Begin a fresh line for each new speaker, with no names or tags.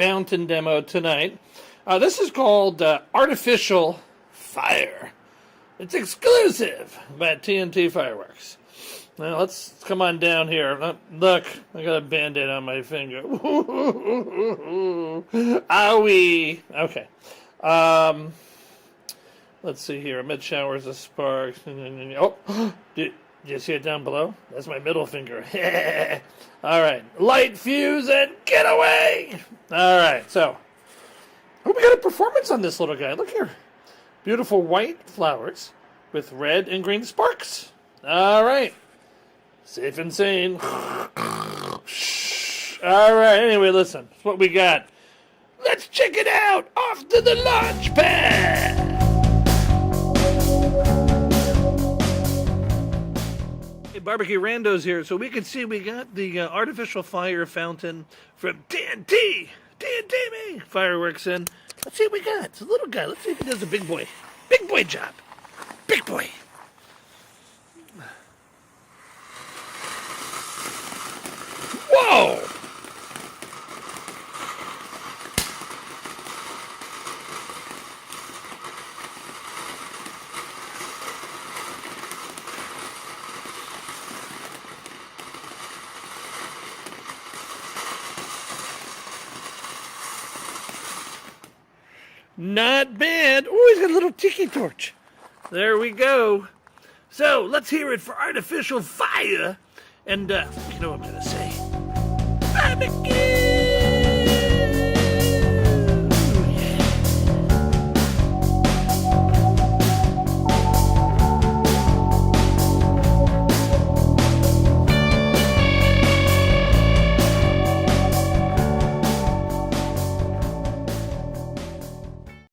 fountain demo tonight. This is called Artificial Fire. It's exclusive by TNT Fireworks. Now let's come on down here. Look, I got a band-aid on my finger. Owie. Okay. Let's see here. Mid showers of sparks. Oh, did you see it down below? That's my middle finger. All right. Light fuse and get away. All right. So, we got a performance on this little guy. Look here. Beautiful white flowers with red and green sparks. All right. Safe and sane. All right. Anyway, listen. That's what we got. Let's check it out. Off to the launch pad. BBQ Rando's here, so we can see we got the artificial fire fountain from TNT Fireworks in. Let's see what we got. It's a little guy. Let's see if he does a big boy job. Big boy. Whoa! Not bad. Oh, he's got a little tiki torch. There we go. So, let's hear it for Artificial Fire. And, you know what I'm going to say. BBQ!